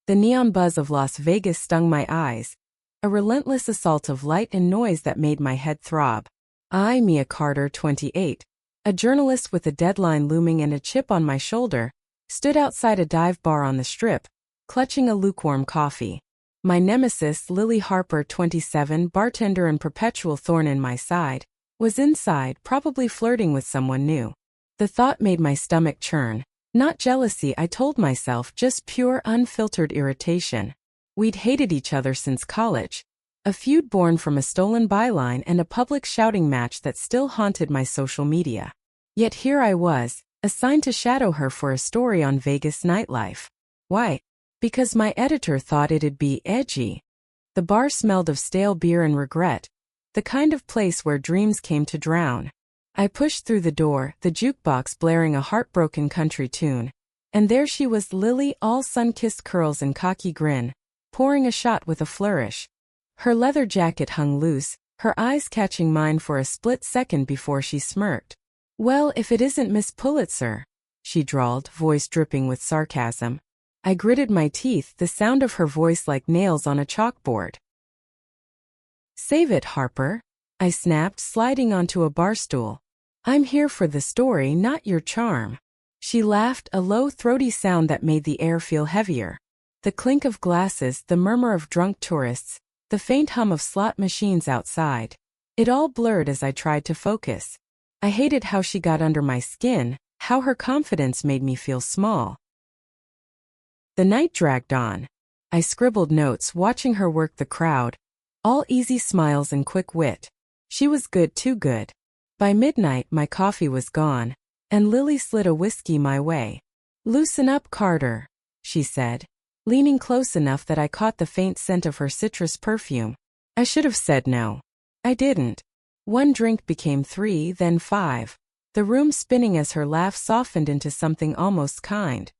The neon buzz of Las Vegas stung my eyes, a relentless assault of light and noise that made my head throb. I, Mia Carter, 28, a journalist with a deadline looming and a chip on my shoulder, stood outside a dive bar on the Strip, clutching a lukewarm coffee. My nemesis, Lily Harper, 27, bartender and perpetual thorn in my side, was inside, probably flirting with someone new. The thought made my stomach churn. Not jealousy, I told myself, just pure, unfiltered irritation. We'd hated each other since college. A feud born from a stolen byline and a public shouting match that still haunted my social media. Yet here I was, assigned to shadow her for a story on Vegas nightlife. Why? Because my editor thought it'd be edgy. The bar smelled of stale beer and regret, the kind of place where dreams came to drown. I pushed through the door, the jukebox blaring a heartbroken country tune. And there she was, Lily, all sun-kissed curls and cocky grin, pouring a shot with a flourish. Her leather jacket hung loose, her eyes catching mine for a split second before she smirked. "Well, if it isn't Miss Pulitzer," she drawled, voice dripping with sarcasm. I gritted my teeth, the sound of her voice like nails on a chalkboard. "Save it, Harper," I snapped, sliding onto a bar stool. "I'm here for the story, not your charm." She laughed, a low, throaty sound that made the air feel heavier. The clink of glasses, the murmur of drunk tourists, the faint hum of slot machines outside. It all blurred as I tried to focus. I hated how she got under my skin, how her confidence made me feel small. The night dragged on. I scribbled notes, watching her work the crowd, all easy smiles and quick wit. She was good, too good. By midnight, my coffee was gone, and Lily slid a whiskey my way. "Loosen up, Carter," she said, leaning close enough that I caught the faint scent of her citrus perfume. I should have said no. I didn't. One drink became 3, then 5, the room spinning as her laugh softened into something almost kind.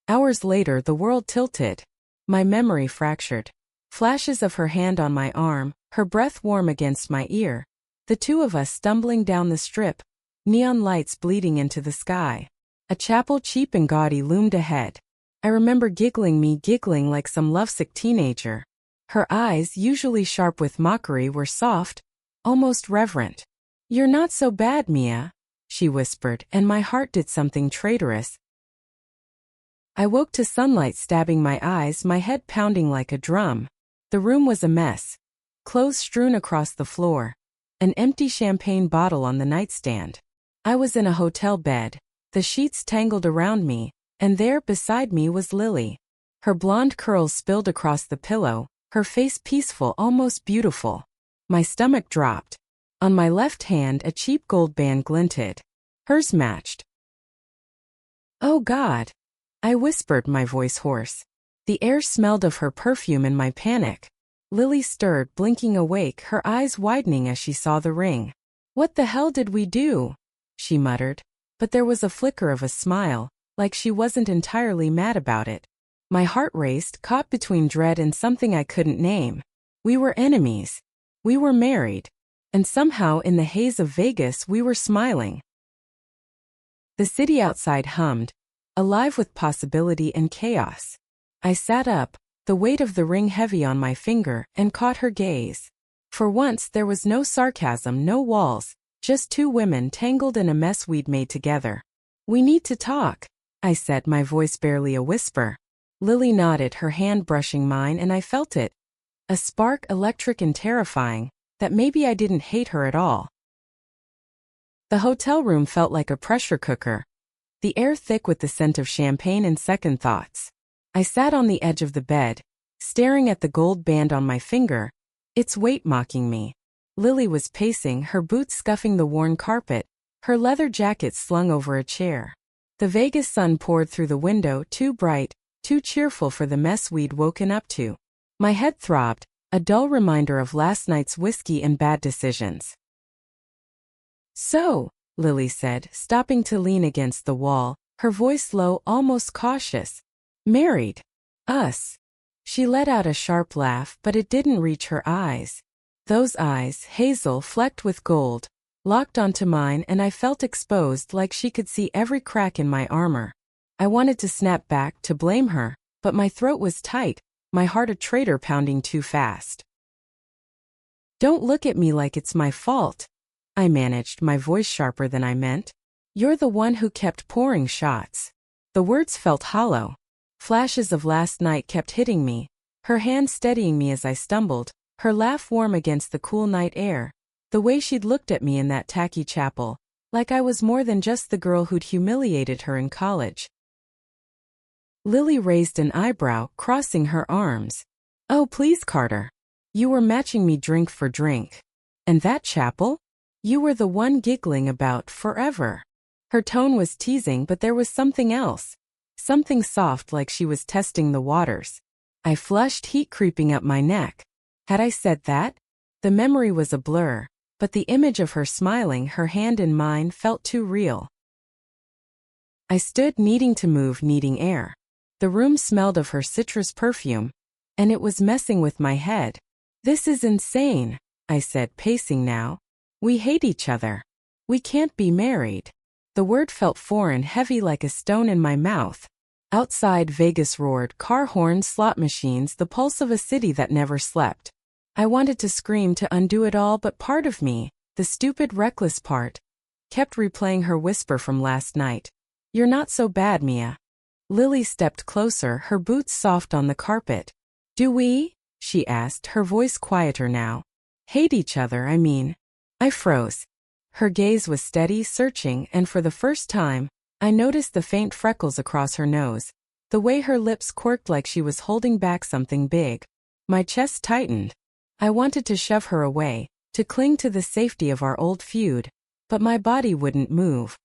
Hours later, the world tilted. My memory fractured. Flashes of her hand on my arm, her breath warm against my ear. The two of us stumbling down the Strip, neon lights bleeding into the sky. A chapel cheap and gaudy loomed ahead. I remember giggling like some lovesick teenager. Her eyes, usually sharp with mockery, were soft, almost reverent. "You're not so bad, Mia," she whispered, and my heart did something traitorous. I woke to sunlight stabbing my eyes, my head pounding like a drum. The room was a mess. Clothes strewn across the floor. An empty champagne bottle on the nightstand. I was in a hotel bed, the sheets tangled around me, and there beside me was Lily. Her blonde curls spilled across the pillow, her face peaceful, almost beautiful. My stomach dropped. On my left hand, a cheap gold band glinted. Hers matched. "Oh God," I whispered, my voice hoarse. The air smelled of her perfume in my panic. Lily stirred, blinking awake, her eyes widening as she saw the ring. "What the hell did we do?" she muttered, but there was a flicker of a smile, like she wasn't entirely mad about it. My heart raced, caught between dread and something I couldn't name. We were enemies. We were married. And somehow in the haze of Vegas we were smiling. The city outside hummed, alive with possibility and chaos. I sat up, the weight of the ring heavy on my finger, and caught her gaze. For once there was no sarcasm, no walls, just two women tangled in a mess we'd made together. "We need to talk," I said, my voice barely a whisper. Lily nodded, her hand brushing mine, and I felt it. A spark, electric and terrifying, that maybe I didn't hate her at all. The hotel room felt like a pressure cooker, the air thick with the scent of champagne and second thoughts. I sat on the edge of the bed, staring at the gold band on my finger, its weight mocking me. Lily was pacing, her boots scuffing the worn carpet, her leather jacket slung over a chair. The Vegas sun poured through the window, too bright, too cheerful for the mess we'd woken up to. My head throbbed, a dull reminder of last night's whiskey and bad decisions. "So," Lily said, stopping to lean against the wall, her voice low, almost cautious. "Married. Us." She let out a sharp laugh, but it didn't reach her eyes. Those eyes, hazel flecked with gold, locked onto mine, and I felt exposed, like she could see every crack in my armor. I wanted to snap back, to blame her, but my throat was tight, my heart a traitor pounding too fast. "Don't look at me like it's my fault," I managed, my voice sharper than I meant. "You're the one who kept pouring shots." The words felt hollow. Flashes of last night kept hitting me, her hand steadying me as I stumbled, her laugh warm against the cool night air, the way she'd looked at me in that tacky chapel, like I was more than just the girl who'd humiliated her in college. Lily raised an eyebrow, crossing her arms. "Oh, please, Carter. You were matching me drink for drink. And that chapel? You were the one giggling about forever." Her tone was teasing, but there was something else. Something soft, like she was testing the waters. I flushed, heat creeping up my neck. Had I said that? The memory was a blur, but the image of her smiling, her hand in mine, felt too real. I stood, needing to move, needing air. The room smelled of her citrus perfume, and it was messing with my head. "This is insane," I said, pacing now. "We hate each other. We can't be married." The word felt foreign, heavy like a stone in my mouth. Outside, Vegas roared, car horns, slot machines, the pulse of a city that never slept. I wanted to scream, to undo it all, but part of me, the stupid, reckless part, kept replaying her whisper from last night. "You're not so bad, Mia." Lily stepped closer, her boots soft on the carpet. "Do we?" she asked, her voice quieter now. "Hate each other, I mean." I froze. Her gaze was steady, searching, and for the first time, I noticed the faint freckles across her nose, the way her lips quirked like she was holding back something big. My chest tightened. I wanted to shove her away, to cling to the safety of our old feud, but my body wouldn't move.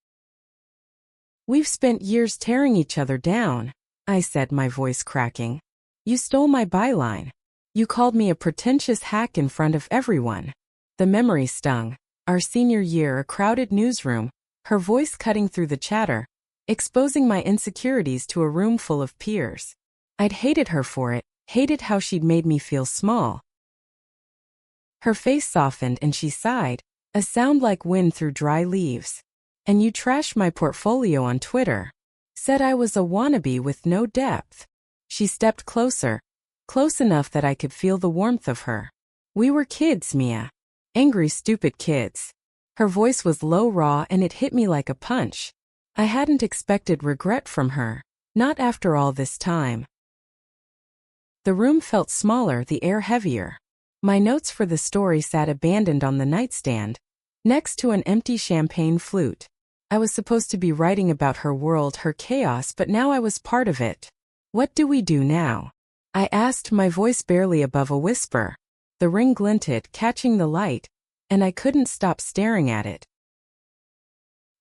"We've spent years tearing each other down," I said, my voice cracking. "You stole my byline. You called me a pretentious hack in front of everyone." The memory stung. Our senior year, a crowded newsroom, her voice cutting through the chatter, exposing my insecurities to a room full of peers. I'd hated her for it, hated how she'd made me feel small. Her face softened and she sighed, a sound like wind through dry leaves. "And you trashed my portfolio on Twitter. Said I was a wannabe with no depth." She stepped closer, close enough that I could feel the warmth of her. "We were kids, Mia. Angry, stupid kids." Her voice was low, raw, and it hit me like a punch. I hadn't expected regret from her, not after all this time. The room felt smaller, the air heavier. My notes for the story sat abandoned on the nightstand, next to an empty champagne flute. I was supposed to be writing about her world, her chaos, but now I was part of it. "What do we do now?" I asked, my voice barely above a whisper. The ring glinted, catching the light, and I couldn't stop staring at it.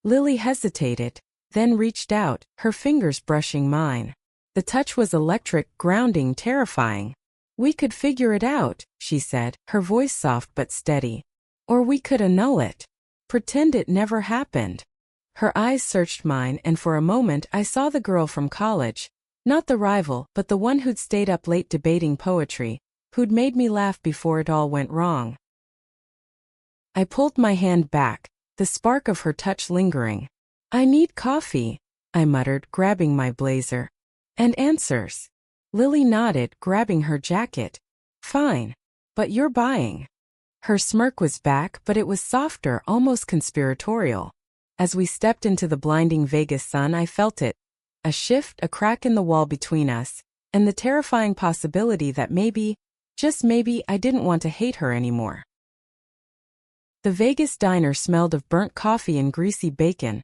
Lily hesitated, then reached out, her fingers brushing mine. The touch was electric, grounding, terrifying. "We could figure it out," she said, her voice soft but steady. "Or we could annul it. Pretend it never happened." Her eyes searched mine, and for a moment I saw the girl from college. Not the rival, but the one who'd stayed up late debating poetry, who'd made me laugh before it all went wrong. I pulled my hand back, the spark of her touch lingering. "I need coffee," I muttered, grabbing my blazer. "And answers." Lily nodded, grabbing her jacket. "Fine. But you're buying." Her smirk was back, but it was softer, almost conspiratorial. As we stepped into the blinding Vegas sun, I felt it. A shift, a crack in the wall between us, and the terrifying possibility that maybe, just maybe, I didn't want to hate her anymore. The Vegas diner smelled of burnt coffee and greasy bacon,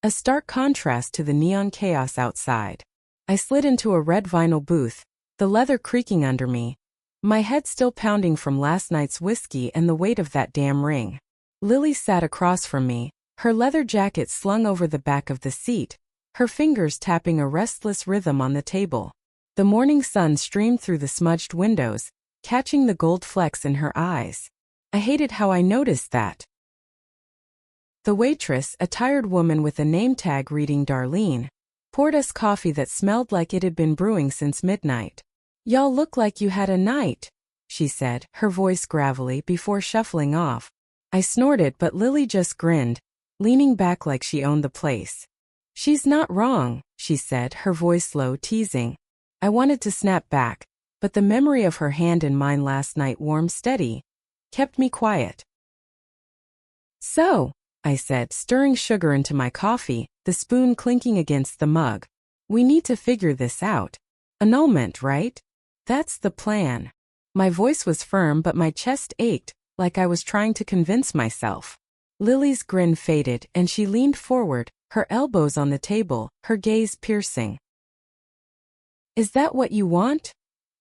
a stark contrast to the neon chaos outside. I slid into a red vinyl booth, the leather creaking under me, my head still pounding from last night's whiskey and the weight of that damn ring. Lily sat across from me, her leather jacket slung over the back of the seat, her fingers tapping a restless rhythm on the table. The morning sun streamed through the smudged windows, catching the gold flecks in her eyes. I hated how I noticed that. The waitress, a tired woman with a name tag reading Darlene, poured us coffee that smelled like it had been brewing since midnight. "Y'all look like you had a night," she said, her voice gravelly, before shuffling off. I snorted, but Lily just grinned, leaning back like she owned the place. "She's not wrong," she said, her voice low, teasing. I wanted to snap back, but the memory of her hand in mine last night, warm, steady, kept me quiet. "So," I said, stirring sugar into my coffee, the spoon clinking against the mug, "we need to figure this out. Annulment, right? That's the plan." My voice was firm, but my chest ached, like I was trying to convince myself. Lily's grin faded, and she leaned forward, her elbows on the table, her gaze piercing. "Is that what you want?"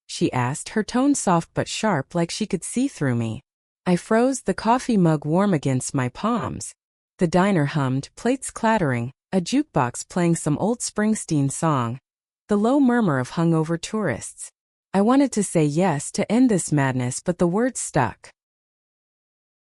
she asked, her tone soft but sharp, like she could see through me. I froze, the coffee mug warm against my palms. The diner hummed, plates clattering, a jukebox playing some old Springsteen song, the low murmur of hungover tourists. I wanted to say yes to end this madness, but the words stuck.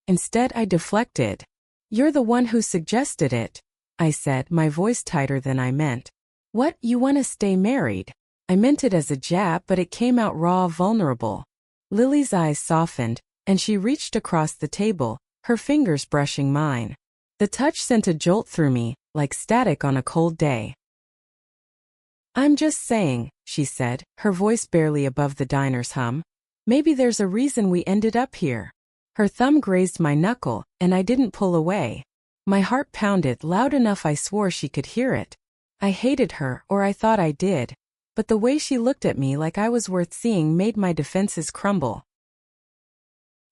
Instead, I deflected. "You're the one who suggested it," I said, my voice tighter than I meant. "What, you want to stay married?" I meant it as a jab, but it came out raw, vulnerable. Lily's eyes softened, and she reached across the table, her fingers brushing mine. The touch sent a jolt through me, like static on a cold day. "I'm just saying," she said, her voice barely above the diner's hum. "Maybe there's a reason we ended up here." Her thumb grazed my knuckle, and I didn't pull away. My heart pounded loud enough I swore she could hear it. I hated her, or I thought I did, but the way she looked at me like I was worth seeing made my defenses crumble.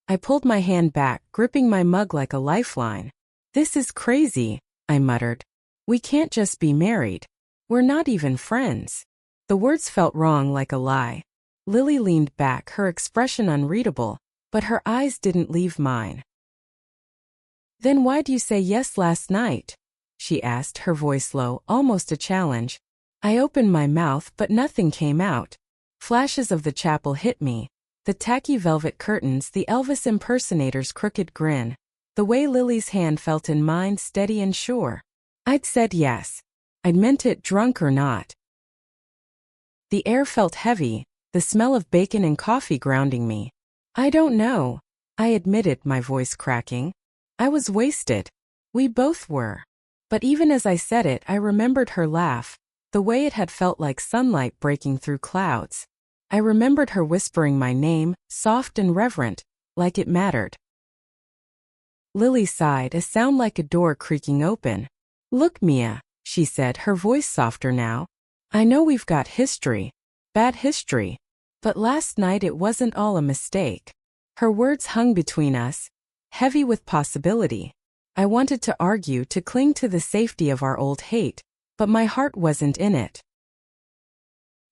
I pulled my hand back, gripping my mug like a lifeline. "This is crazy," I muttered. "We can't just be married. We're not even friends." The words felt wrong, like a lie. Lily leaned back, her expression unreadable, but her eyes didn't leave mine. "Then why'd you say yes last night?" she asked, her voice low, almost a challenge. I opened my mouth, but nothing came out. Flashes of the chapel hit me. The tacky velvet curtains, the Elvis impersonator's crooked grin. The way Lily's hand felt in mine, steady and sure. I'd said yes. I'd meant it, drunk or not. The air felt heavy, the smell of bacon and coffee grounding me. "I don't know," I admitted, my voice cracking. "I was wasted. We both were." But even as I said it, I remembered her laugh, the way it had felt like sunlight breaking through clouds. I remembered her whispering my name, soft and reverent, like it mattered. Lily sighed, a sound like a door creaking open. "Look, Mia," she said, her voice softer now. "I know we've got history, bad history, but last night it wasn't all a mistake." Her words hung between us, heavy with possibility. I wanted to argue, to cling to the safety of our old hate, but my heart wasn't in it.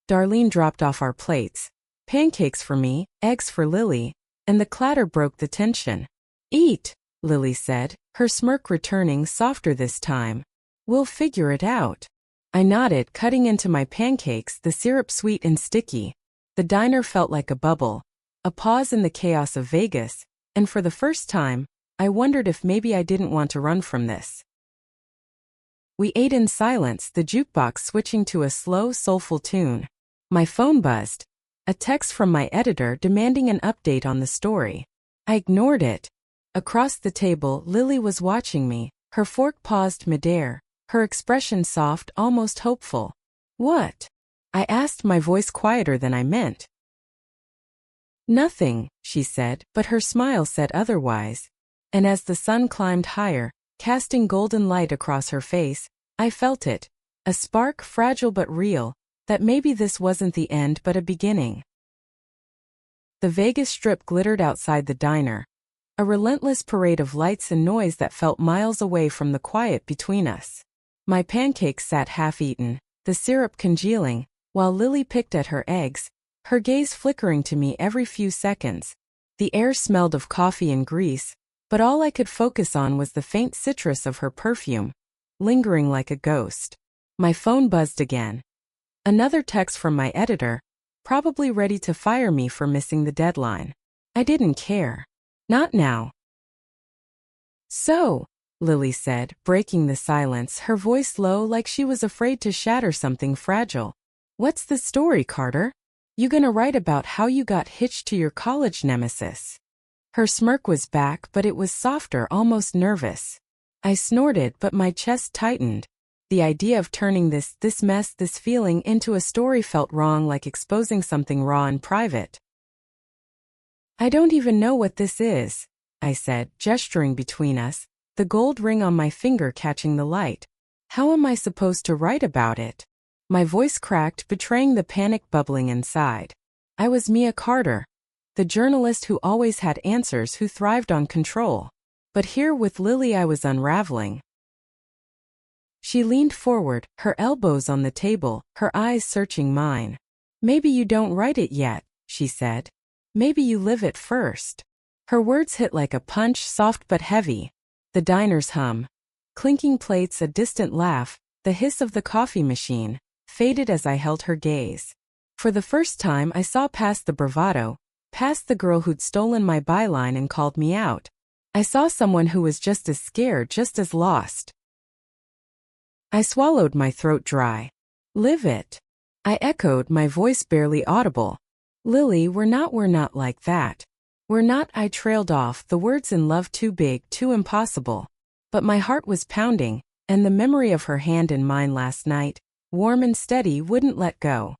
Darlene dropped off our plates. Pancakes for me, eggs for Lily, and the clatter broke the tension. "Eat," Lily said, her smirk returning, softer this time. "We'll figure it out." I nodded, cutting into my pancakes, the syrup sweet and sticky. The diner felt like a bubble, a pause in the chaos of Vegas, and for the first time, I wondered if maybe I didn't want to run from this. We ate in silence, the jukebox switching to a slow, soulful tune. My phone buzzed. A text from my editor demanding an update on the story. I ignored it. Across the table, Lily was watching me, her fork paused midair, her expression soft, almost hopeful. "What?" I asked, my voice quieter than I meant. "Nothing," she said, but her smile said otherwise. And as the sun climbed higher, casting golden light across her face, I felt it, a spark, fragile but real, that maybe this wasn't the end but a beginning. The Vegas Strip glittered outside the diner, a relentless parade of lights and noise that felt miles away from the quiet between us. My pancakes sat half-eaten, the syrup congealing, while Lily picked at her eggs, her gaze flickering to me every few seconds. The air smelled of coffee and grease, but all I could focus on was the faint citrus of her perfume, lingering like a ghost. My phone buzzed again. Another text from my editor, probably ready to fire me for missing the deadline. I didn't care. Not now. "So," Lily said, breaking the silence, her voice low like she was afraid to shatter something fragile. "What's the story, Carter? You gonna write about how you got hitched to your college nemesis?" Her smirk was back, but it was softer, almost nervous. I snorted, but my chest tightened. The idea of turning this mess, this feeling into a story felt wrong, like exposing something raw and private. "I don't even know what this is," I said, gesturing between us, the gold ring on my finger catching the light. "How am I supposed to write about it?" My voice cracked, betraying the panic bubbling inside. I was Mia Carter, the journalist who always had answers, who thrived on control. But here with Lily I was unraveling. She leaned forward, her elbows on the table, her eyes searching mine. "Maybe you don't write it yet," she said. "Maybe you live it first." Her words hit like a punch, soft but heavy. The diner's hum, clinking plates, a distant laugh, the hiss of the coffee machine, faded as I held her gaze. For the first time I saw past the bravado, past the girl who'd stolen my byline and called me out. I saw someone who was just as scared, just as lost. I swallowed, my throat dry. "Live it," I echoed, my voice barely audible. "Lily, we're not like that. We're not," I trailed off, the words in love too big, too impossible. But my heart was pounding, and the memory of her hand in mine last night, warm and steady, wouldn't let go.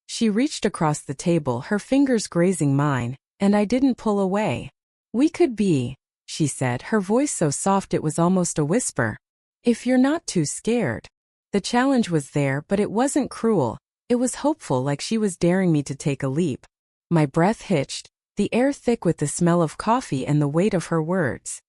She reached across the table, her fingers grazing mine, and I didn't pull away. "We could be," she said, her voice so soft it was almost a whisper. "If you're not too scared." The challenge was there, but it wasn't cruel. It was hopeful, like she was daring me to take a leap. My breath hitched, the air thick with the smell of coffee and the weight of her words.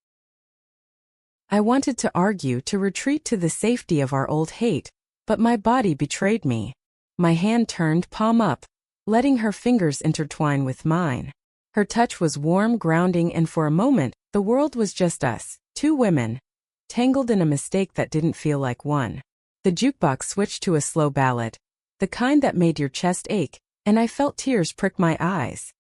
I wanted to argue, to retreat to the safety of our old hate, but my body betrayed me. My hand turned, palm up, letting her fingers intertwine with mine. Her touch was warm, grounding, and for a moment, the world was just us, two women, tangled in a mistake that didn't feel like one. The jukebox switched to a slow ballad, the kind that made your chest ache, and I felt tears prick my eyes.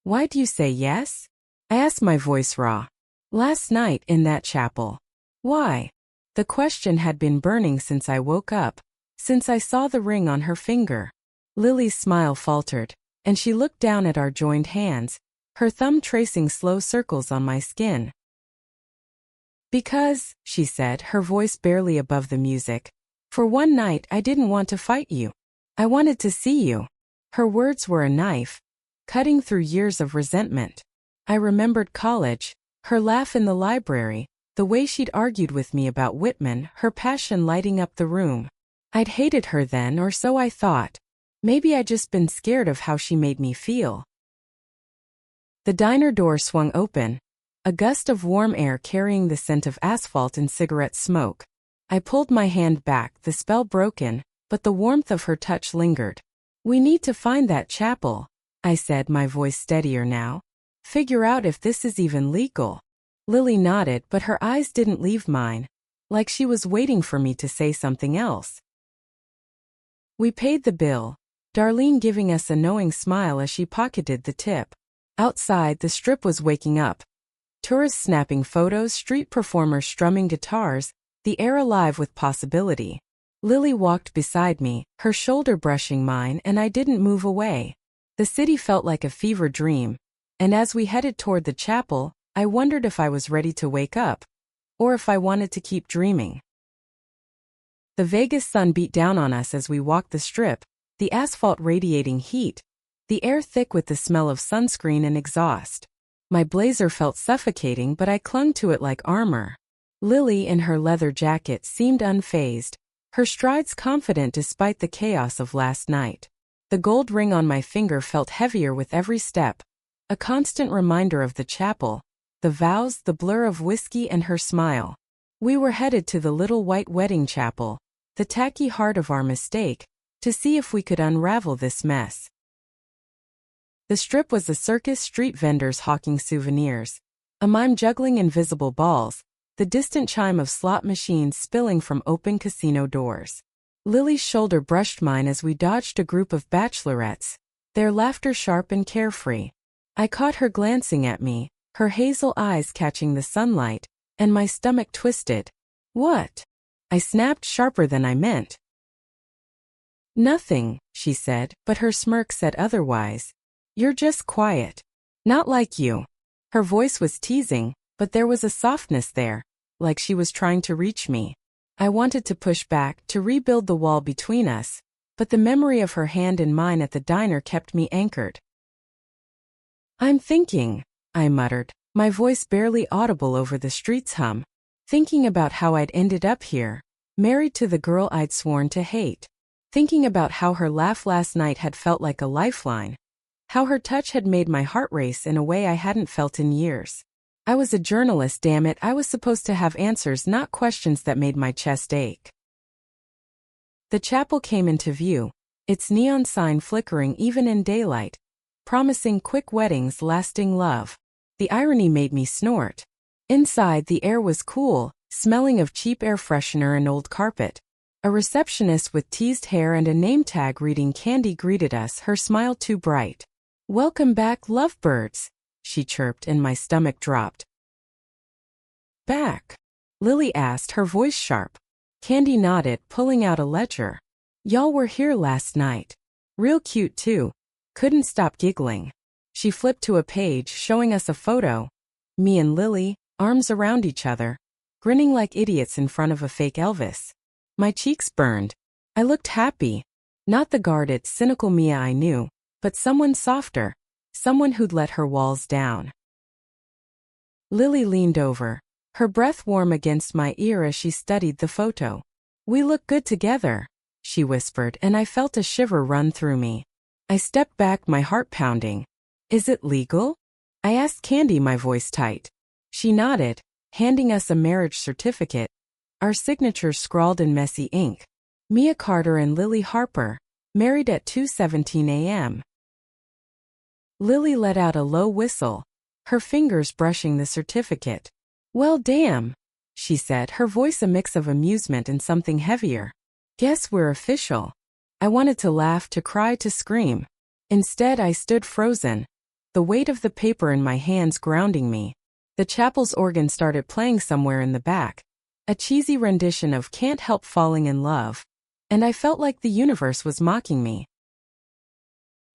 "Why do you say yes?" I asked, my voice raw. "Last night in that chapel." "Why?" The question had been burning since I woke up, since I saw the ring on her finger. Lily's smile faltered, and she looked down at our joined hands, her thumb tracing slow circles on my skin. "Because," she said, her voice barely above the music, "for one night I didn't want to fight you. I wanted to see you." Her words were a knife, cutting through years of resentment. I remembered college, her laugh in the library, the way she'd argued with me about Whitman, her passion lighting up the room. I'd hated her then, or so I thought. Maybe I'd just been scared of how she made me feel. The diner door swung open, a gust of warm air carrying the scent of asphalt and cigarette smoke. I pulled my hand back, the spell broken, but the warmth of her touch lingered. "We need to find that chapel," I said, my voice steadier now. "Figure out if this is even legal." Lily nodded, but her eyes didn't leave mine, like she was waiting for me to say something else. We paid the bill, Darlene giving us a knowing smile as she pocketed the tip. Outside, the strip was waking up. Tourists snapping photos, street performers strumming guitars, the air alive with possibility. Lily walked beside me, her shoulder brushing mine, and I didn't move away. The city felt like a fever dream, and as we headed toward the chapel, I wondered if I was ready to wake up, or if I wanted to keep dreaming. The Vegas sun beat down on us as we walked the strip, the asphalt radiating heat, the air thick with the smell of sunscreen and exhaust. My blazer felt suffocating, but I clung to it like armor. Lily, in her leather jacket, seemed unfazed, her strides confident despite the chaos of last night. The gold ring on my finger felt heavier with every step, a constant reminder of the chapel, the vows, the blur of whiskey, and her smile. We were headed to the little white wedding chapel, the tacky heart of our mistake, to see if we could unravel this mess. The strip was a circus, street vendors hawking souvenirs, a mime juggling invisible balls, the distant chime of slot machines spilling from open casino doors. Lily's shoulder brushed mine as we dodged a group of bachelorettes, their laughter sharp and carefree. I caught her glancing at me, her hazel eyes catching the sunlight, and my stomach twisted. "What?" I snapped, sharper than I meant. "Nothing," she said, but her smirk said otherwise. "You're just quiet. Not like you." Her voice was teasing, but there was a softness there, like she was trying to reach me. I wanted to push back, to rebuild the wall between us, but the memory of her hand in mine at the diner kept me anchored. "I'm thinking," I muttered, my voice barely audible over the street's hum, thinking about how I'd ended up here, married to the girl I'd sworn to hate. Thinking about how her laugh last night had felt like a lifeline. How her touch had made my heart race in a way I hadn't felt in years. I was a journalist, damn it, I was supposed to have answers, not questions that made my chest ache. The chapel came into view, its neon sign flickering even in daylight, promising quick weddings, lasting love. The irony made me snort. Inside, the air was cool, smelling of cheap air freshener and old carpet. A receptionist with teased hair and a name tag reading Candy greeted us, her smile too bright. "Welcome back, lovebirds," she chirped, and my stomach dropped. "Back?" Lily asked, her voice sharp. Candy nodded, pulling out a ledger. "Y'all were here last night. Real cute too." Couldn't stop giggling. She flipped to a page showing us a photo. Me and Lily, arms around each other, grinning like idiots in front of a fake Elvis. My cheeks burned. I looked happy. Not the guarded, cynical Mia I knew, but someone softer. Someone who'd let her walls down. Lily leaned over, her breath warm against my ear as she studied the photo. "We look good together," she whispered, and I felt a shiver run through me. I stepped back, my heart pounding. "Is it legal?" I asked Candy, my voice tight. She nodded, handing us a marriage certificate. Our signatures scrawled in messy ink. Mia Carter and Lily Harper, married at 2:17 a.m. Lily let out a low whistle, her fingers brushing the certificate. "Well, damn," she said, her voice a mix of amusement and something heavier. "Guess we're official." I wanted to laugh, to cry, to scream. Instead, I stood frozen, the weight of the paper in my hands grounding me. The chapel's organ started playing somewhere in the back. A cheesy rendition of "Can't Help Falling in Love," and I felt like the universe was mocking me.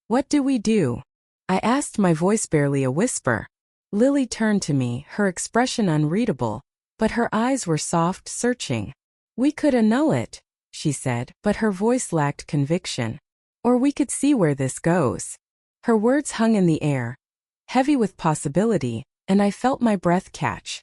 "What do we do?" I asked, my voice barely a whisper. Lily turned to me, her expression unreadable, but her eyes were soft, searching. "We could annul it," she said, but her voice lacked conviction. "Or we could see where this goes." Her words hung in the air, heavy with possibility, and I felt my breath catch.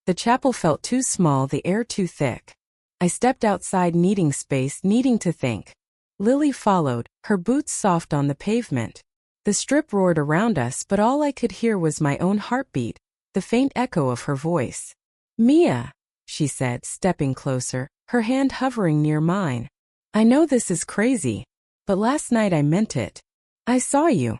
The chapel felt too small, the air too thick. I stepped outside, needing space, needing to think. Lily followed, her boots soft on the pavement. The strip roared around us, but all I could hear was my own heartbeat, the faint echo of her voice. "Mia," she said, stepping closer, her hand hovering near mine. "I know this is crazy, but last night I meant it. I saw you."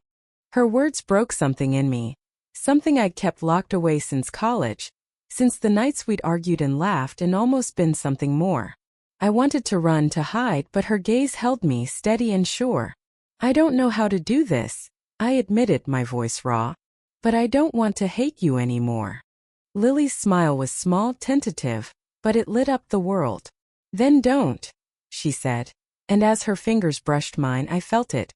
Her words broke something in me, something I'd kept locked away since college. Since the nights we'd argued and laughed and almost been something more. I wanted to run, to hide, but her gaze held me, steady and sure. "I don't know how to do this," I admitted, my voice raw. "But I don't want to hate you anymore." Lily's smile was small, tentative, but it lit up the world. "Then don't," she said, and as her fingers brushed mine, I felt it.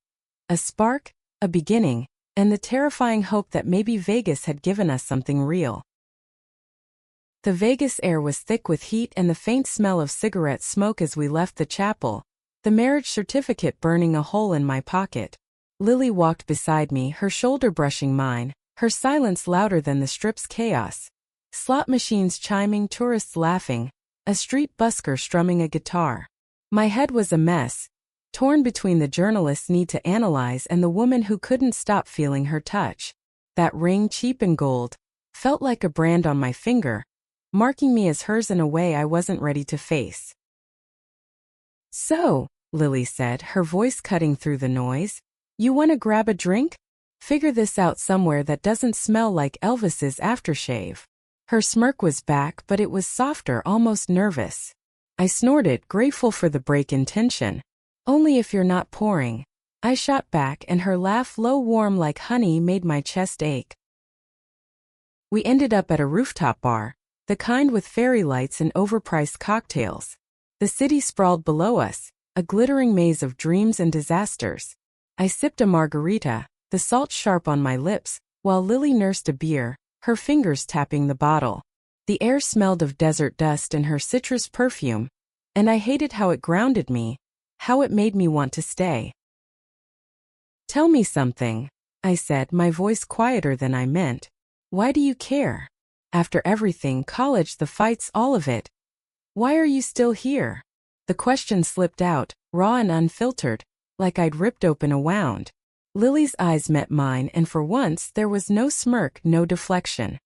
A spark, a beginning, and the terrifying hope that maybe Vegas had given us something real. The Vegas air was thick with heat and the faint smell of cigarette smoke as we left the chapel, the marriage certificate burning a hole in my pocket. Lily walked beside me, her shoulder brushing mine, her silence louder than the strip's chaos. Slot machines chiming, tourists laughing, a street busker strumming a guitar. My head was a mess, torn between the journalist's need to analyze and the woman who couldn't stop feeling her touch. That ring, cheap and gold, felt like a brand on my finger, marking me as hers in a way I wasn't ready to face. "So," Lily said, her voice cutting through the noise, "you want to grab a drink? Figure this out somewhere that doesn't smell like Elvis's aftershave." Her smirk was back, but it was softer, almost nervous. I snorted, grateful for the break in tension. "Only if you're not pouring." I shot back, and her laugh, low, warm like honey, made my chest ache. We ended up at a rooftop bar, the kind with fairy lights and overpriced cocktails. The city sprawled below us, a glittering maze of dreams and disasters. I sipped a margarita, the salt sharp on my lips, while Lily nursed a beer, her fingers tapping the bottle. The air smelled of desert dust and her citrus perfume, and I hated how it grounded me, how it made me want to stay. "Tell me something," I said, my voice quieter than I meant. "Why do you care? After everything, college, the fights, all of it. Why are you still here?" The question slipped out, raw and unfiltered, like I'd ripped open a wound. Lily's eyes met mine, and for once there was no smirk, no deflection.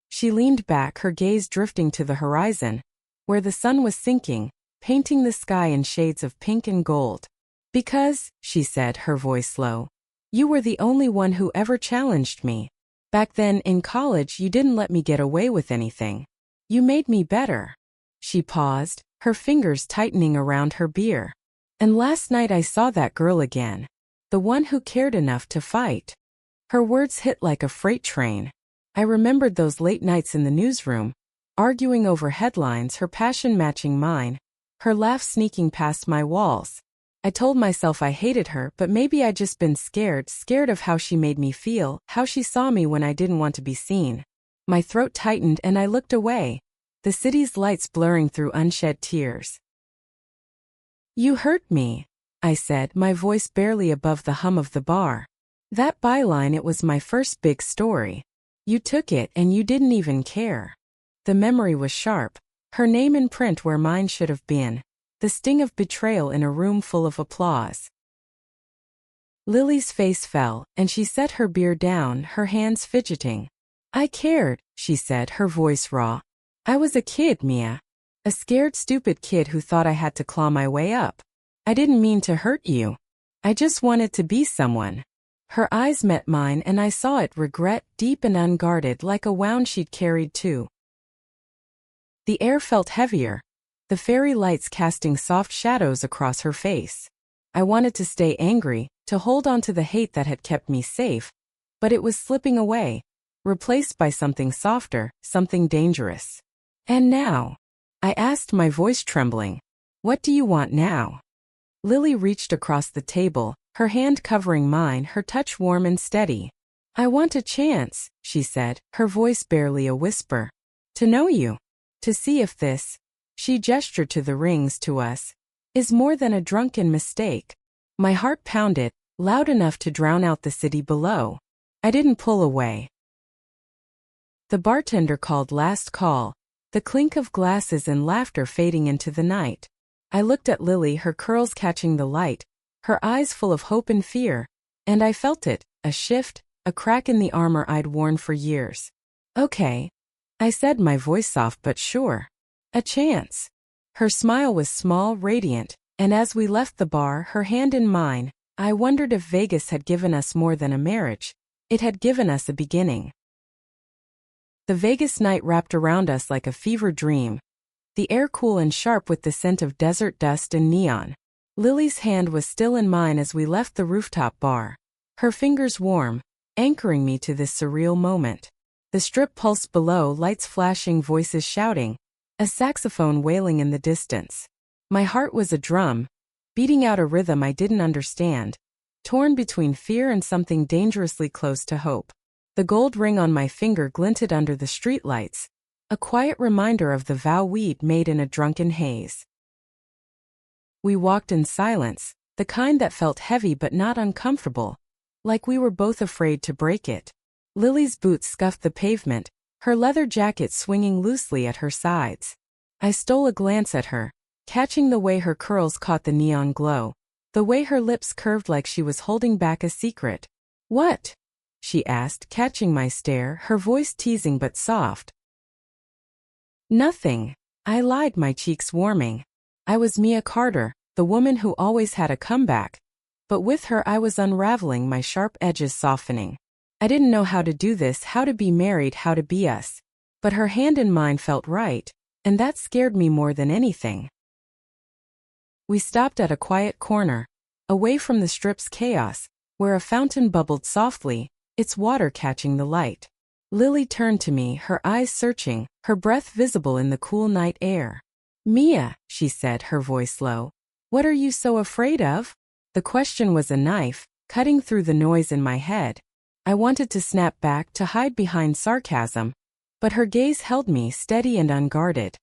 She leaned back, her gaze drifting to the horizon, where the sun was sinking, painting the sky in shades of pink and gold. "Because," she said, her voice low, "you were the only one who ever challenged me. Back then, in college, you didn't let me get away with anything. You made me better." She paused, her fingers tightening around her beer. "And last night I saw that girl again. The one who cared enough to fight." Her words hit like a freight train. I remembered those late nights in the newsroom, arguing over headlines, her passion matching mine, her laugh sneaking past my walls. I told myself I hated her, but maybe I'd just been scared of how she made me feel, how she saw me when I didn't want to be seen. My throat tightened and I looked away, the city's lights blurring through unshed tears. "You hurt me," I said, my voice barely above the hum of the bar. "That byline, it was my first big story. You took it and you didn't even care." The memory was sharp, her name in print where mine should have been, the sting of betrayal in a room full of applause. Lily's face fell, and she set her beer down, her hands fidgeting. "I cared," she said, her voice raw. "I was a kid, Mia. A scared, stupid kid who thought I had to claw my way up. I didn't mean to hurt you. I just wanted to be someone." Her eyes met mine and I saw it, regret, deep and unguarded, like a wound she'd carried too. The air felt heavier, the fairy lights casting soft shadows across her face. I wanted to stay angry, to hold on to the hate that had kept me safe, but it was slipping away, replaced by something softer, something dangerous. "And now?" I asked, my voice trembling. "What do you want now?" Lily reached across the table, her hand covering mine, her touch warm and steady. "I want a chance," she said, her voice barely a whisper. "To know you. To see if this," she gestured to the rings, "to us, is more than a drunken mistake." My heart pounded, loud enough to drown out the city below. I didn't pull away. The bartender called last call, the clink of glasses and laughter fading into the night. I looked at Lily, her curls catching the light, her eyes full of hope and fear, and I felt it, a shift, a crack in the armor I'd worn for years. "Okay," I said, my voice soft but sure. "A chance." Her smile was small, radiant, and as we left the bar, her hand in mine, I wondered if Vegas had given us more than a marriage. It had given us a beginning. The Vegas night wrapped around us like a fever dream, the air cool and sharp with the scent of desert dust and neon. Lily's hand was still in mine as we left the rooftop bar, her fingers warm, anchoring me to this surreal moment. The strip pulsed below, lights flashing, voices shouting, a saxophone wailing in the distance. My heart was a drum, beating out a rhythm I didn't understand, torn between fear and something dangerously close to hope. The gold ring on my finger glinted under the streetlights, a quiet reminder of the vow we'd made in a drunken haze. We walked in silence, the kind that felt heavy but not uncomfortable, like we were both afraid to break it. Lily's boots scuffed the pavement, her leather jacket swinging loosely at her sides. I stole a glance at her, catching the way her curls caught the neon glow, the way her lips curved like she was holding back a secret. "What?" she asked, catching my stare, her voice teasing but soft. "Nothing," I lied, my cheeks warming. I was Mia Carter, the woman who always had a comeback, but with her I was unraveling, my sharp edges softening. I didn't know how to do this, how to be married, how to be us, but her hand in mine felt right, and that scared me more than anything. We stopped at a quiet corner, away from the strip's chaos, where a fountain bubbled softly, its water catching the light. Lily turned to me, her eyes searching, her breath visible in the cool night air. "Mia," she said, her voice low, "what are you so afraid of?" The question was a knife, cutting through the noise in my head. I wanted to snap back, to hide behind sarcasm, but her gaze held me steady and unguarded.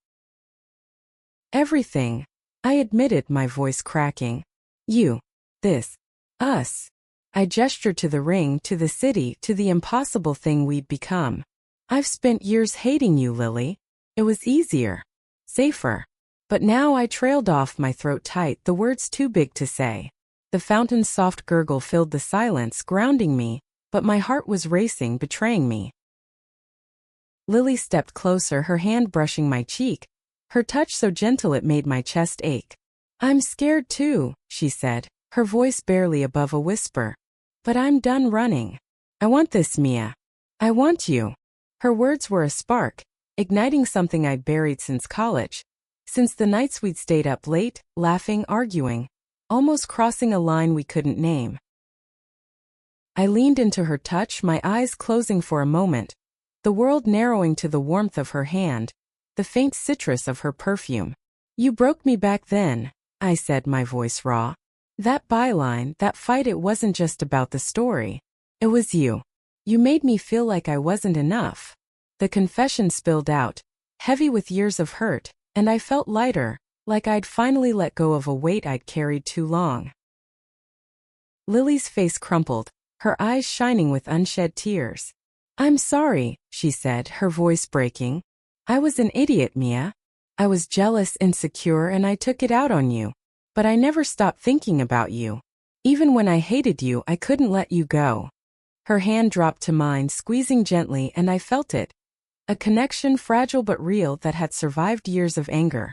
Everything, I admitted, my voice cracking. You. This. Us. I gestured to the ring, to the city, to the impossible thing we'd become. I've spent years hating you, Lily. It was easier. Safer. But now I trailed off, my throat tight, the words too big to say. The fountain's soft gurgle filled the silence, grounding me, but my heart was racing, betraying me. Lily stepped closer, her hand brushing my cheek, her touch so gentle it made my chest ache. I'm scared too, she said, her voice barely above a whisper. But I'm done running. I want this, Mia. I want you. Her words were a spark, igniting something I'd buried since college. Since the nights we'd stayed up late, laughing, arguing, almost crossing a line we couldn't name. I leaned into her touch, my eyes closing for a moment, the world narrowing to the warmth of her hand, the faint citrus of her perfume. You broke me back then, I said, my voice raw. That byline, that fight, it wasn't just about the story. It was you. You made me feel like I wasn't enough. The confession spilled out, heavy with years of hurt, and I felt lighter, like I'd finally let go of a weight I'd carried too long. Lily's face crumpled, her eyes shining with unshed tears. I'm sorry, she said, her voice breaking. I was an idiot, Mia. I was jealous, insecure, and I took it out on you. But I never stopped thinking about you. Even when I hated you, I couldn't let you go. Her hand dropped to mine, squeezing gently, and I felt it. A connection, fragile but real, that had survived years of anger.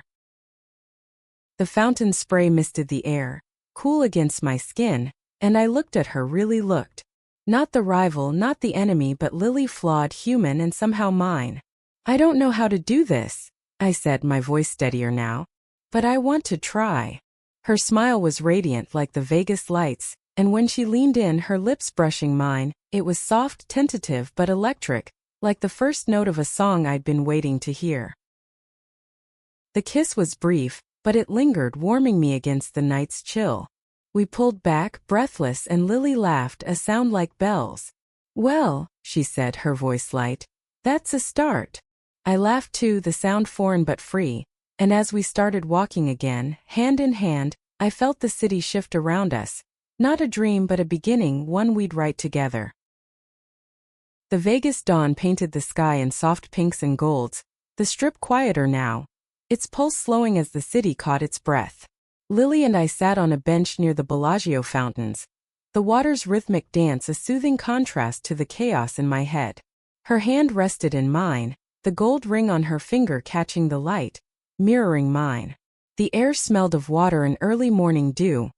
The fountain spray misted the air, cool against my skin, and I looked at her, really looked. Not the rival, not the enemy, but Lily, flawed, human, and somehow mine. I don't know how to do this, I said, my voice steadier now. But I want to try. Her smile was radiant like the Vegas lights, and when she leaned in, her lips brushing mine, it was soft, tentative, but electric, like the first note of a song I'd been waiting to hear. The kiss was brief, but it lingered, warming me against the night's chill. We pulled back, breathless, and Lily laughed, a sound like bells. Well, she said, her voice light, that's a start. I laughed too, the sound foreign but free, and as we started walking again, hand in hand, I felt the city shift around us. Not a dream but a beginning, one we'd write together. The Vegas dawn painted the sky in soft pinks and golds, the strip quieter now, its pulse slowing as the city caught its breath. Lily and I sat on a bench near the Bellagio fountains, the water's rhythmic dance a soothing contrast to the chaos in my head. Her hand rested in mine, the gold ring on her finger catching the light, mirroring mine. The air smelled of water and early morning dew,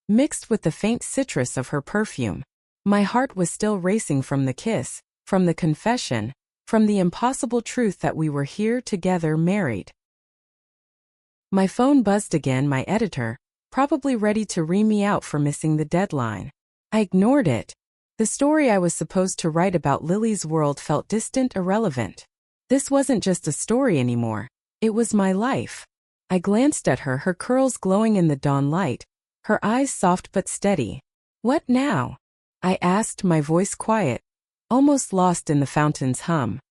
mixed with the faint citrus of her perfume. My heart was still racing from the kiss, from the confession, from the impossible truth that we were here together, married. My phone buzzed again, my editor, probably ready to ream me out for missing the deadline. I ignored it. The story I was supposed to write about Lily's world felt distant, irrelevant. This wasn't just a story anymore. It was my life. I glanced at her, her curls glowing in the dawn light, her eyes soft but steady. What now? I asked, my voice quiet, almost lost in the fountain's hum.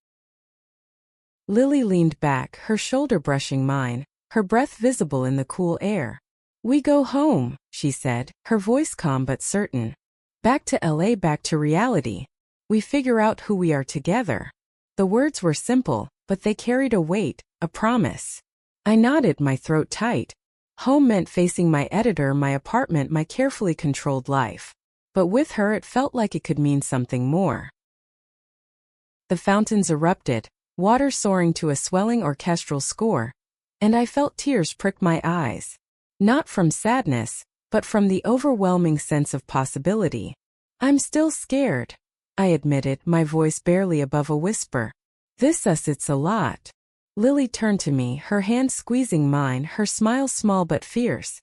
Lily leaned back, her shoulder brushing mine, her breath visible in the cool air. We go home, she said, her voice calm but certain. Back to LA, back to reality. We figure out who we are together. The words were simple, but they carried a weight, a promise. I nodded, my throat tight. Home meant facing my editor, my apartment, my carefully controlled life. But with her it felt like it could mean something more. The fountains erupted, water soaring to a swelling orchestral score, and I felt tears prick my eyes. Not from sadness, but from the overwhelming sense of possibility. I'm still scared, I admitted, my voice barely above a whisper. It's a lot. Lily turned to me, her hand squeezing mine, her smile small but fierce.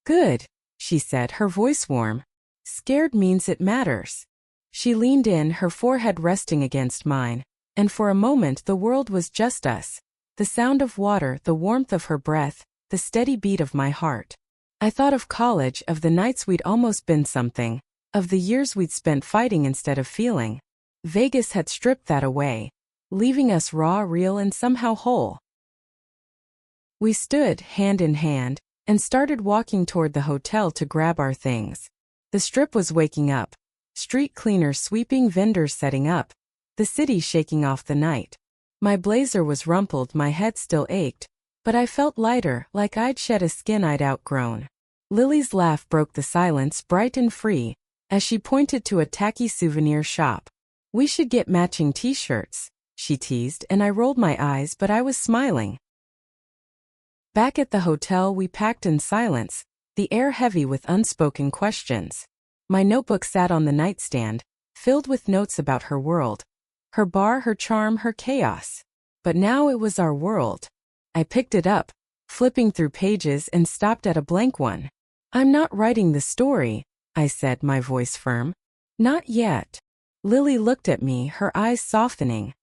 Good, she said, her voice warm. Scared means it matters. She leaned in, her forehead resting against mine, and for a moment the world was just us. The sound of water, the warmth of her breath, the steady beat of my heart. I thought of college, of the nights we'd almost been something, of the years we'd spent fighting instead of feeling. Vegas had stripped that away. leaving us raw, real, and somehow whole. We stood, hand in hand, and started walking toward the hotel to grab our things. The strip was waking up. Street cleaners sweeping, vendors setting up. The city shaking off the night. My blazer was rumpled, my head still ached, but I felt lighter, like I'd shed a skin I'd outgrown. Lily's laugh broke the silence, bright and free, as she pointed to a tacky souvenir shop. "We should get matching t-shirts," she teased, and I rolled my eyes, but I was smiling. Back at the hotel, we packed in silence, the air heavy with unspoken questions. My notebook sat on the nightstand, filled with notes about her world. Her bar, her charm, her chaos. But now it was our world. I picked it up, flipping through pages, and stopped at a blank one. "I'm not writing the story," I said, my voice firm. "Not yet." Lily looked at me, her eyes softening.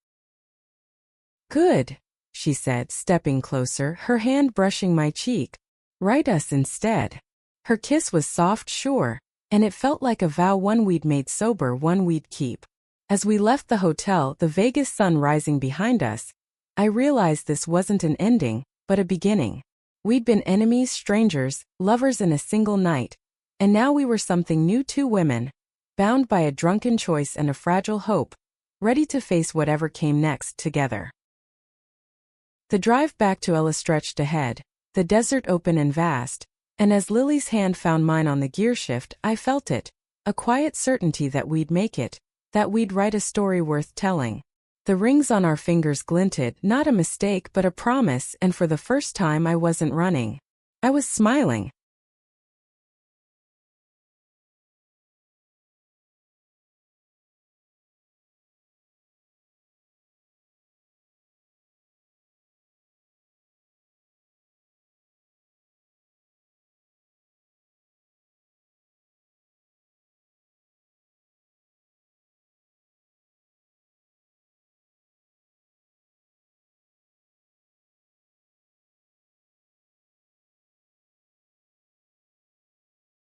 "Good," she said, stepping closer, her hand brushing my cheek. "Write us instead." Her kiss was soft, sure, and it felt like a vow, one we'd made sober, one we'd keep. As we left the hotel, the Vegas sun rising behind us, I realized this wasn't an ending, but a beginning. We'd been enemies, strangers, lovers in a single night, and now we were something new, two women, bound by a drunken choice and a fragile hope, ready to face whatever came next together. The drive back to Ella stretched ahead, the desert open and vast, and as Lily's hand found mine on the gearshift, I felt it, a quiet certainty that we'd make it, that we'd write a story worth telling. The rings on our fingers glinted, not a mistake but a promise, and for the first time I wasn't running. I was smiling.